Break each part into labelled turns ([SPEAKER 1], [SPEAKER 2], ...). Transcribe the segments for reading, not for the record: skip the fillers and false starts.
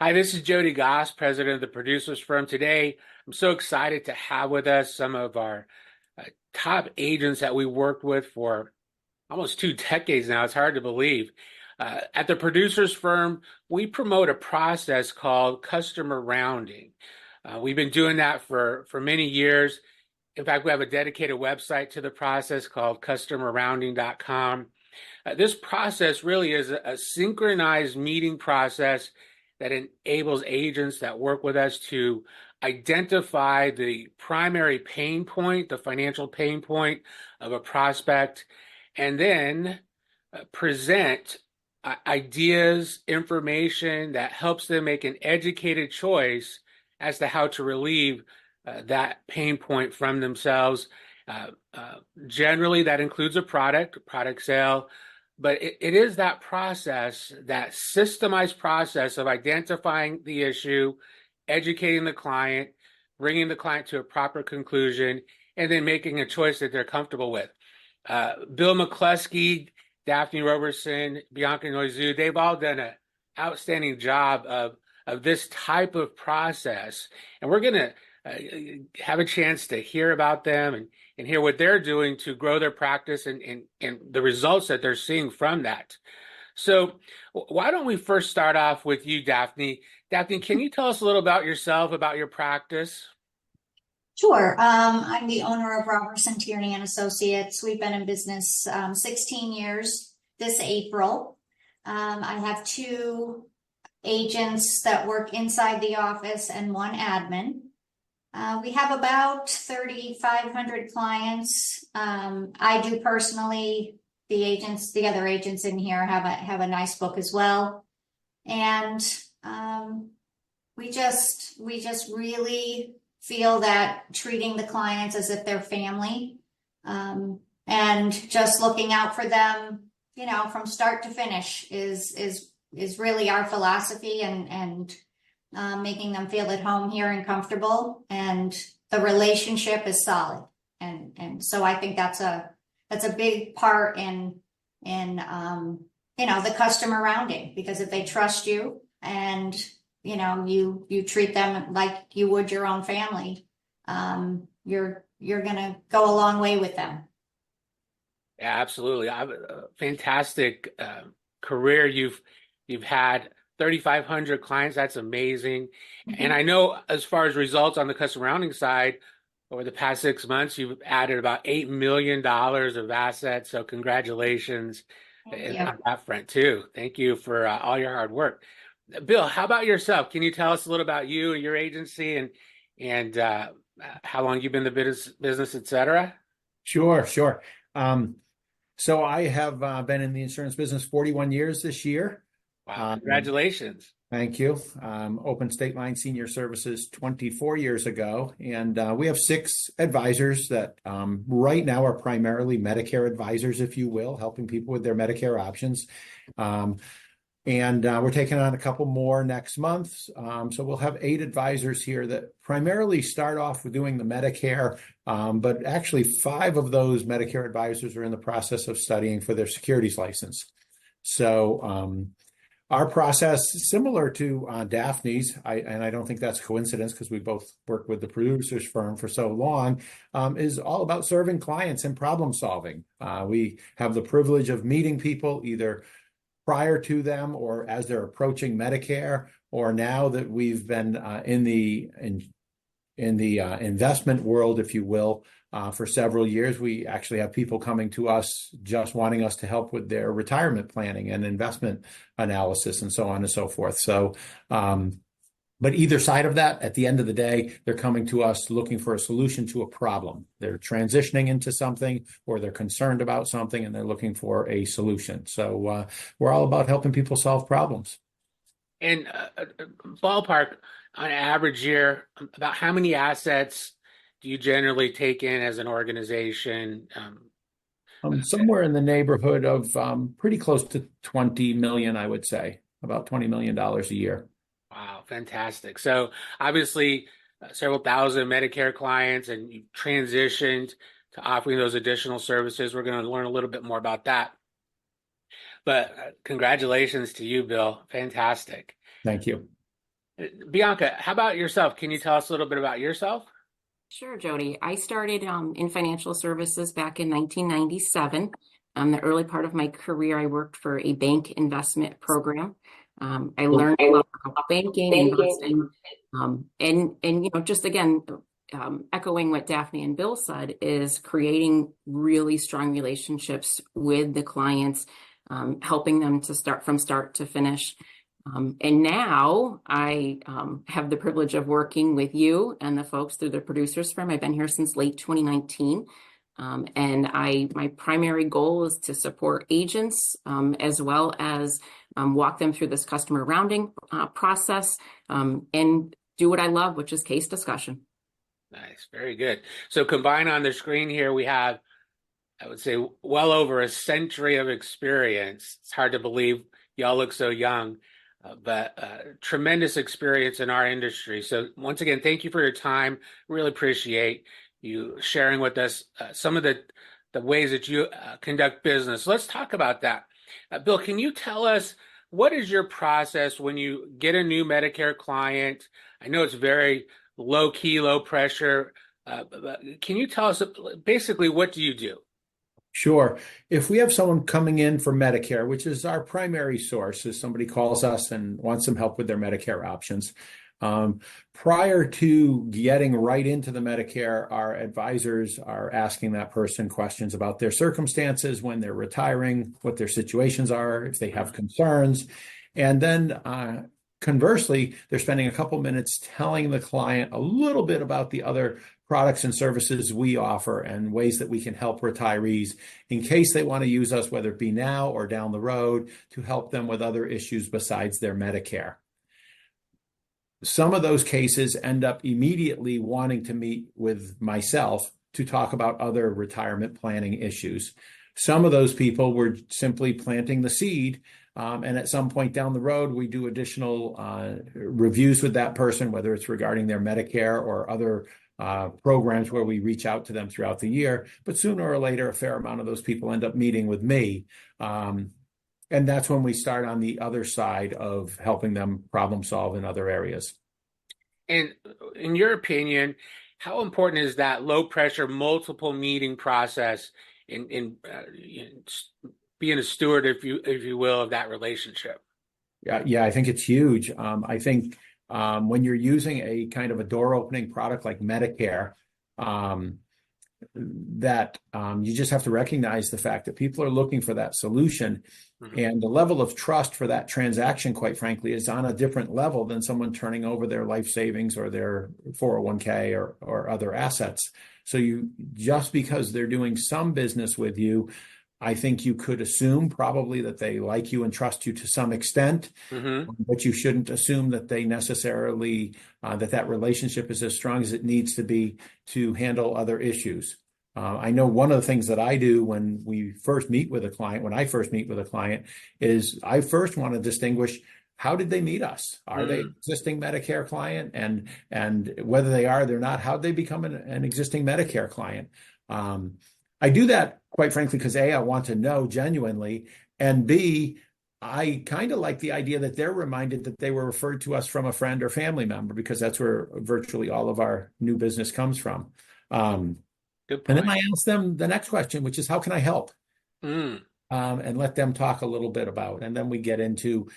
[SPEAKER 1] Hi, this is Jody Goss, president of the producers firm. Today, I'm so excited to have with us some of our top agents that we worked with for almost 2 decades now. It's hard to believe. At the producers firm, we promote a process called customer rounding. We've been doing that for many years. In fact, we have a dedicated website to the process called customerrounding.com. This process really is a synchronized meeting process that enables agents that work with us to identify the primary pain point, the financial pain point of a prospect, and then present ideas, information that helps them make an educated choice as to how to relieve that pain point from themselves. Uh, Generally, that includes a product sale, but it is that process, that systemized process of identifying the issue, educating the client, bringing the client to a proper conclusion, and then making a choice that they're comfortable with. Bill McCluskey, Daphne Roberson, Bianca Noizu, they've all done an outstanding job of this type of process. And we're going to have a chance to hear about them and hear what they're doing to grow their practice and the results that they're seeing from that. So why don't we first start off with you, Daphne? Daphne, can you tell us a little about yourself, about your practice?
[SPEAKER 2] Sure. I'm the owner of Robertson Tierney and Associates. We've been in business 16 years this April. I have two agents that work inside the office and one admin. We have about 3,500 clients. I do personally. The other agents in here have a nice book as well, and we just really feel that treating the clients as if they're family, and just looking out for them, from start to finish is really our philosophy, and making them feel at home here and comfortable, and the relationship is solid, and so I think that's a big part in the customer rounding, because if they trust you and you treat them like you would your own family, you're gonna go a long way with them.
[SPEAKER 1] Yeah, absolutely. I have a fantastic career. You've had 3,500 clients. That's amazing.
[SPEAKER 2] Mm-hmm.
[SPEAKER 1] And I know as far as results on the customer rounding side, over the past 6 months, you've added about $8 million of assets. So congratulations
[SPEAKER 2] Thank you.
[SPEAKER 1] on that front too. Thank you for all your hard work. Bill, how about yourself? Can you tell us a little about you and your agency and how long you've been in the business, et cetera?
[SPEAKER 3] Sure. So I have been in the insurance business 41 years this year.
[SPEAKER 1] Wow, congratulations.
[SPEAKER 3] Thank you. Opened State Line Senior Services 24 years ago, and we have 6 advisors that right now are primarily Medicare advisors, if you will, helping people with their Medicare options. And we're taking on a couple more next month. So we'll have 8 advisors here that primarily start off with doing the Medicare, but actually 5 of those Medicare advisors are in the process of studying for their securities license. So our process, similar to Daphne's, and I don't think that's a coincidence because we both worked with the producers firm for so long, is all about serving clients and problem solving. We have the privilege of meeting people either prior to them or as they're approaching Medicare, or now that we've been in the investment world, if you will, for several years. We actually have people coming to us just wanting us to help with their retirement planning and investment analysis and so on and so forth. So, but either side of that, at the end of the day, they're coming to us looking for a solution to a problem. They're transitioning into something, or they're concerned about something and they're looking for a solution. So we're all about helping people solve problems.
[SPEAKER 1] And ballpark, on an average year, about how many assets do you generally take in as an organization?
[SPEAKER 3] Somewhere in the neighborhood of pretty close to 20 million, I would say, about $20 million a year.
[SPEAKER 1] Wow, fantastic. So obviously, several thousand Medicare clients, and you transitioned to offering those additional services. We're going to learn a little bit more about that. But congratulations to you, Bill. Fantastic.
[SPEAKER 3] Thank you.
[SPEAKER 1] Bianca, how about yourself? Can you tell us a little bit about yourself?
[SPEAKER 4] Sure, Jody. I started in financial services back in 1997. The early part of my career, I worked for a bank investment program. I learned a lot about banking, investing, and just again, echoing what Daphne and Bill said, is creating really strong relationships with the clients, helping them to start from start to finish. And now I have the privilege of working with you and the folks through the producers firm. I've been here since late 2019. And my primary goal is to support agents as well as walk them through this customer rounding process and do what I love, which is case discussion.
[SPEAKER 1] Nice, very good. So combined on the screen here, we have, I would say, well over a century of experience. It's hard to believe y'all look so young, but tremendous experience in our industry. So once again, thank you for your time. Really appreciate you sharing with us some of the ways that you conduct business. Let's talk about that. Bill, can you tell us, what is your process when you get a new Medicare client? I know it's very low key, low pressure. But can you tell us basically, what do you do?
[SPEAKER 3] Sure. If we have someone coming in for Medicare, which is our primary source, if somebody calls us and wants some help with their Medicare options, prior to getting right into the Medicare, our advisors are asking that person questions about their circumstances, when they're retiring, what their situations are, if they have concerns. And then conversely, they're spending a couple minutes telling the client a little bit about the other products and services we offer and ways that we can help retirees in case they want to use us, whether it be now or down the road, to help them with other issues besides their Medicare. Some of those cases end up immediately wanting to meet with myself to talk about other retirement planning issues. Some of those people were simply planting the seed, and at some point down the road, we do additional reviews with that person, whether it's regarding their Medicare or other programs where we reach out to them throughout the year. But sooner or later, a fair amount of those people end up meeting with me. And that's when we start on the other side of helping them problem solve in other areas.
[SPEAKER 1] And in your opinion, how important is that low pressure, multiple meeting process in being a steward, if you will, of that relationship?
[SPEAKER 3] Yeah, I think it's huge. I think when you're using a kind of a door opening product like Medicare, that you just have to recognize the fact that people are looking for that solution. Mm-hmm. And the level of trust for that transaction, quite frankly, is on a different level than someone turning over their life savings or their 401k or other assets. So just because they're doing some business with you, I think you could assume probably that they like you and trust you to some extent, mm-hmm. but you shouldn't assume that they necessarily, that relationship is as strong as it needs to be to handle other issues. I know one of the things that I do when I first meet with a client, is I first want to distinguish, how did they meet us? Are they an existing Medicare client? And whether they are, they're not, how'd they become an existing Medicare client? I do that, quite frankly, because A, I want to know genuinely, and B, I kind of like the idea that they're reminded that they were referred to us from a friend or family member, because that's where virtually all of our new business comes from.
[SPEAKER 1] Good point.
[SPEAKER 3] And then I ask them the next question, which is, how can I help? And let them talk a little bit about, and then we get into,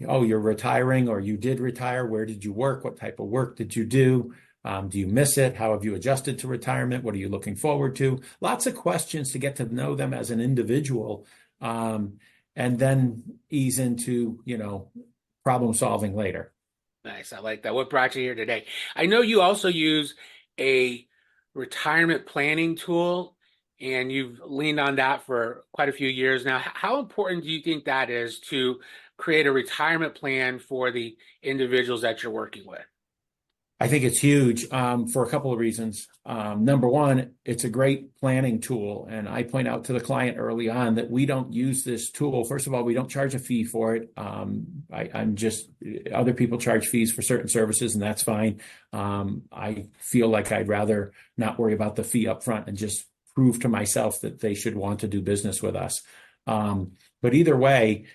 [SPEAKER 3] oh, you're retiring, or you did retire. Where did you work? What type of work did you do? Do you miss it? How have you adjusted to retirement? What are you looking forward to? Lots of questions to get to know them as an individual, and then ease into, problem solving later.
[SPEAKER 1] Nice. I like that. What brought you here today? I know you also use a retirement planning tool, and you've leaned on that for quite a few years now. How important do you think that is to create a retirement plan for the individuals that you're working with?
[SPEAKER 3] I think it's huge for a couple of reasons. Number one, it's a great planning tool. And I point out to the client early on that we don't use this tool. First of all, we don't charge a fee for it. Other people charge fees for certain services, and that's fine. I feel like I'd rather not worry about the fee up front and just prove to myself that they should want to do business with us. But either way,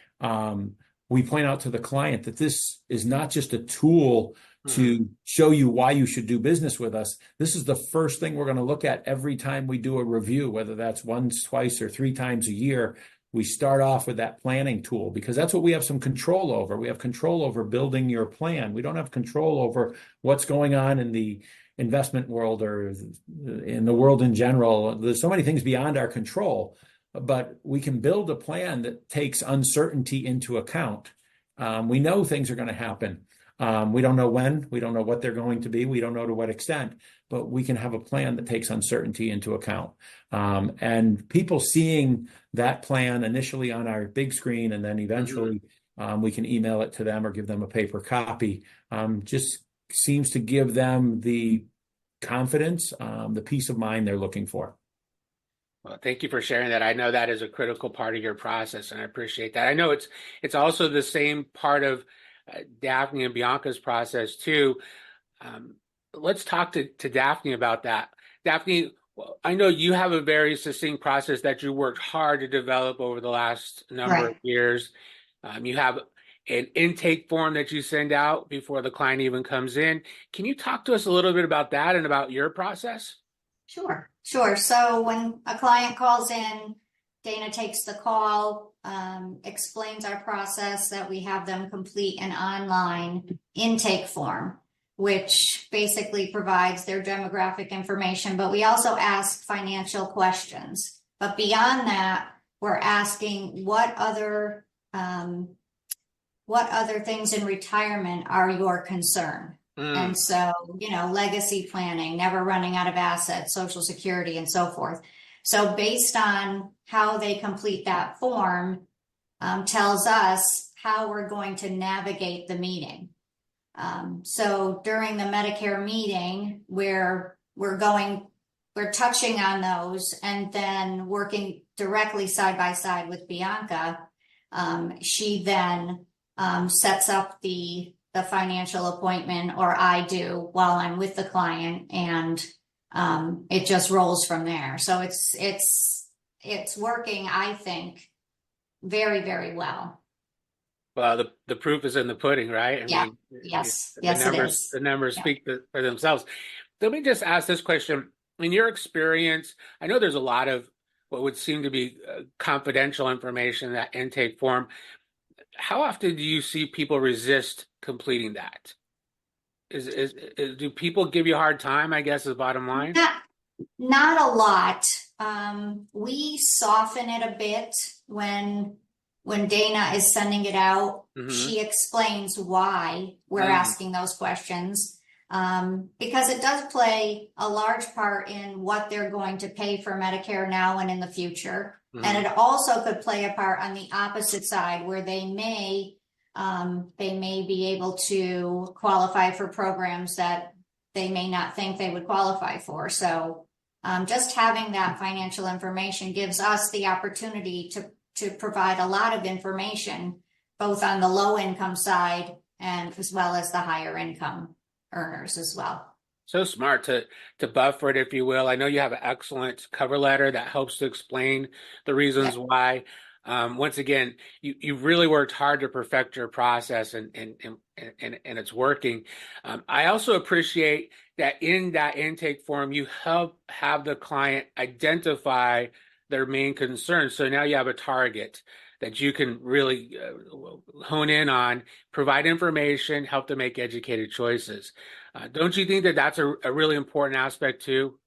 [SPEAKER 3] we point out to the client that this is not just a tool
[SPEAKER 1] Mhm.
[SPEAKER 3] to show you why you should do business with us. This is the first thing we're going to look at every time we do a review, whether that's once, twice, or 3 times a year. We start off with that planning tool because that's what we have some control over. We have control over building your plan. We don't have control over what's going on in the investment world or in the world in general. There's so many things beyond our control, but we can build a plan that takes uncertainty into account. We know things are going to happen. We don't know when, we don't know what they're going to be, we don't know to what extent, but we can have a plan that takes uncertainty into account. And people seeing that plan initially on our big screen and then eventually we can email it to them or give them a paper copy, just seems to give them the confidence, the peace of mind they're looking for.
[SPEAKER 1] Well, thank you for sharing that. I know that is a critical part of your process, and I appreciate that. I know it's also the same part of Daphne and Bianca's process too. Let's talk to Daphne about that. Daphne, well, I know you have a very succinct process that you worked hard to develop over the last number of
[SPEAKER 2] Right.
[SPEAKER 1] years. You have an intake form that you send out before the client even comes in. Can you talk to us a little bit about that and about your process?
[SPEAKER 2] Sure. So when a client calls in, Dana takes the call, explains our process that we have them complete an online intake form, which basically provides their demographic information, but we also ask financial questions. But beyond that, we're asking what other things in retirement are your concern? And so, legacy planning, never running out of assets, Social Security, and so forth. So based on how they complete that form, tells us how we're going to navigate the meeting. So during the Medicare meeting, we're touching on those and then working directly side by side with Bianca. She then sets up the financial appointment, or I do while I'm with the client, and it just rolls from there. So it's working, I think, very, very well.
[SPEAKER 1] Well, the proof is in the pudding, right? I
[SPEAKER 2] Yeah.
[SPEAKER 1] mean,
[SPEAKER 2] Yes.
[SPEAKER 1] the
[SPEAKER 2] Yes, it
[SPEAKER 1] numbers
[SPEAKER 2] is.
[SPEAKER 1] the numbers
[SPEAKER 2] Yeah.
[SPEAKER 1] speak for themselves. Let me just ask this question. In your experience, I know there's a lot of what would seem to be confidential information in that intake form. How often do you see people resist completing that? Do people give you a hard time, I guess, is the bottom line?
[SPEAKER 2] Not a lot. We soften it a bit when Dana is sending it out. She explains why we're asking those questions, because it does play a large part in what they're going to pay for Medicare now and in the future. And it also could play a part on the opposite side, where they may be able to qualify for programs that they may not think they would qualify for. So just having that financial information gives us the opportunity to provide a lot of information, both on the low income side and as well as the higher income earners as well.
[SPEAKER 1] So smart to buffer it, if you will. I know you have an excellent cover letter that helps to explain the reasons why. Once again, you really worked hard to perfect your process, and it's working. I also appreciate that in that intake form, you help have the client identify their main concerns. So now you have a target that you can really hone in on, provide information, help them make educated choices. Don't you think that that's a really important aspect too?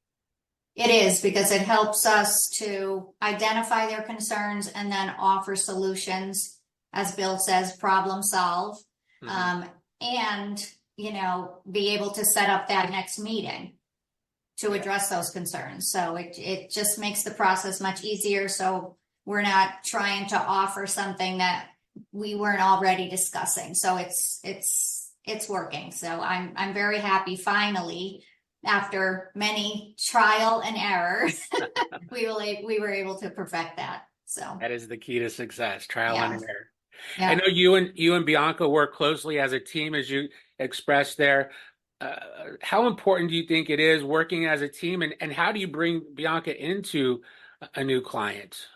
[SPEAKER 2] It is, because it helps us to identify their concerns and then offer solutions, as Bill says, problem solve, and be able to set up that next meeting to address those concerns. So it just makes the process much easier. So we're not trying to offer something that we weren't already discussing. So it's working. So I'm very happy. Finally, after many trial and error, we were able to perfect that. So
[SPEAKER 1] that is the key to success, trial and error.
[SPEAKER 2] Yeah.
[SPEAKER 1] I know you and Bianca work closely as a team, as you expressed there. How important do you think it is working as a team, and how do you bring Bianca into a new client?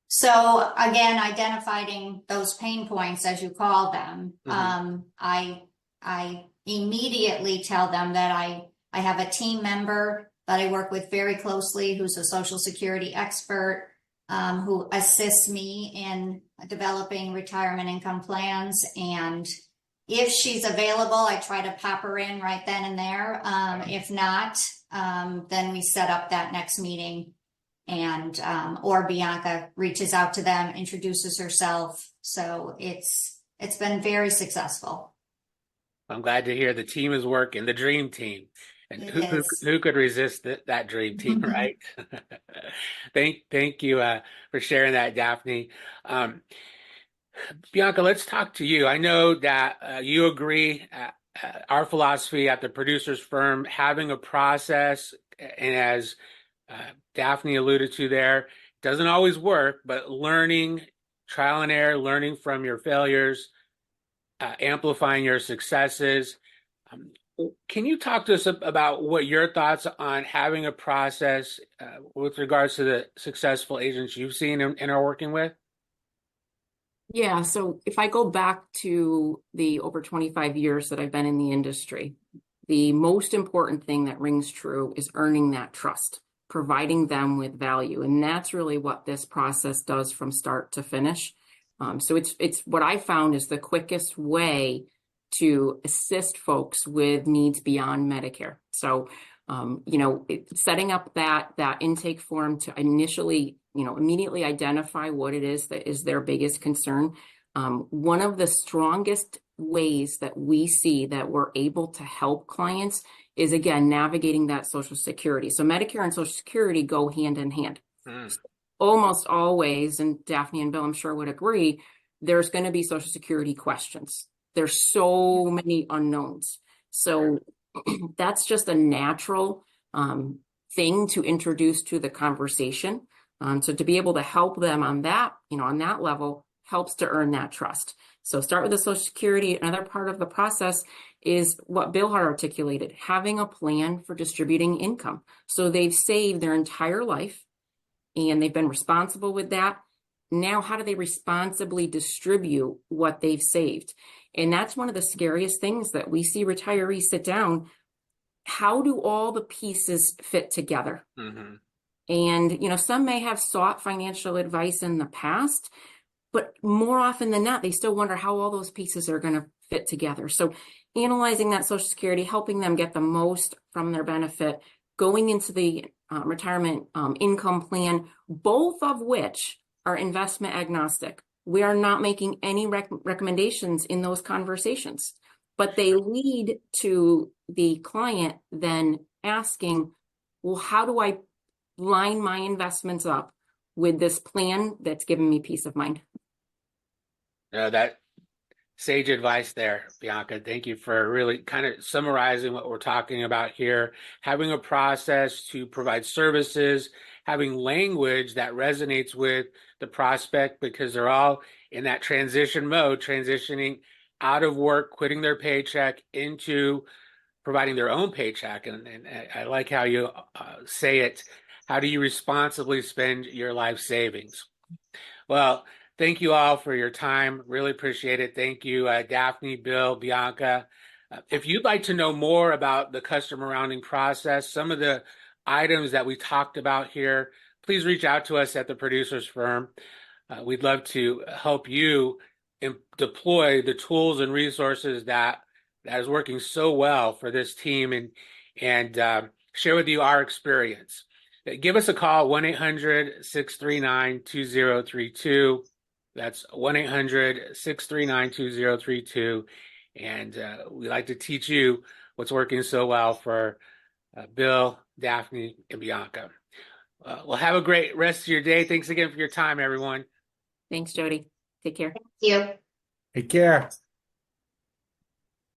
[SPEAKER 2] So again, identifying those pain points, as you call them, I immediately tell them that I have a team member that I work with very closely who's a Social Security expert, who assists me in developing retirement income plans. And if she's available, I try to pop her in right then and there. If not, then we set up that next meeting, and or Bianca reaches out to them, introduces herself. So it's been very successful.
[SPEAKER 1] I'm glad to hear the team is working, the dream team. And
[SPEAKER 2] It
[SPEAKER 1] who
[SPEAKER 2] is.
[SPEAKER 1] who could resist that dream team, right? Thank you for sharing that, Daphne. Um, Bianca, let's talk to you. I know that you agree. Our philosophy at the producers firm, having a process, and as Daphne alluded to there, doesn't always work, but learning, trial and error, learning from your failures, amplifying your successes. Um, can you talk to us about what your thoughts on having a process with regards to the successful agents you've seen and are working with?
[SPEAKER 4] Yeah, so if I go back to the over 25 years that I've been in the industry, the most important thing that rings true is earning that trust, providing them with value. And that's really what this process does from start to finish. So it's what I found is the quickest way to assist folks with needs beyond Medicare. So, setting up that intake form to initially, immediately identify what it is that is their biggest concern. One of the strongest ways that we see that we're able to help clients is, again, navigating that Social Security. So Medicare and Social Security go hand in hand. Almost always, and Daphne and Bill, I'm sure, would agree, there's going to be Social Security questions. There's so many unknowns. So that's just a natural thing to introduce to the conversation. So to be able to help them on that, on that level, helps to earn that trust. So start with the Social Security. Another part of the process is what Bill had articulated, having a plan for distributing income. So they've saved their entire life and they've been responsible with that. Now, how do they responsibly distribute what they've saved? And that's one of the scariest things that we see retirees sit down. How do all the pieces fit together? And, some may have sought financial advice in the past, but more often than not, they still wonder how all those pieces are going to fit together. So analyzing that Social Security, helping them get the most from their benefit, going into the retirement income plan, both of which are investment agnostic. We are not making any recommendations in those conversations, but they lead to the client then asking, well, how do I line my investments up with this plan that's giving me peace of mind?
[SPEAKER 1] That sage advice there, Bianca. Thank you for really kind of summarizing what we're talking about here. Having a process to provide services, having language that resonates with the prospect, because they're all in that transition mode, transitioning out of work, quitting their paycheck into providing their own paycheck. And I like how you say it. How do you responsibly spend your life savings? Well, thank you all for your time. Really appreciate it. Thank you, Daphne, Bill, Bianca. If you'd like to know more about the customer rounding process, some of the items that we talked about here, please reach out to us at the producers firm. We'd love to help you deploy the tools and resources that is working so well for this team, and share with you our experience. Give us a call, 1-800-639-2032. That's 1-800-639-2032. And we like to teach you what's working so well for Bill, Daphne, and Bianca. Well, have a great rest of your day. Thanks again for your time, everyone.
[SPEAKER 4] Thanks, Jody. Take care.
[SPEAKER 2] Thank you.
[SPEAKER 3] Take care.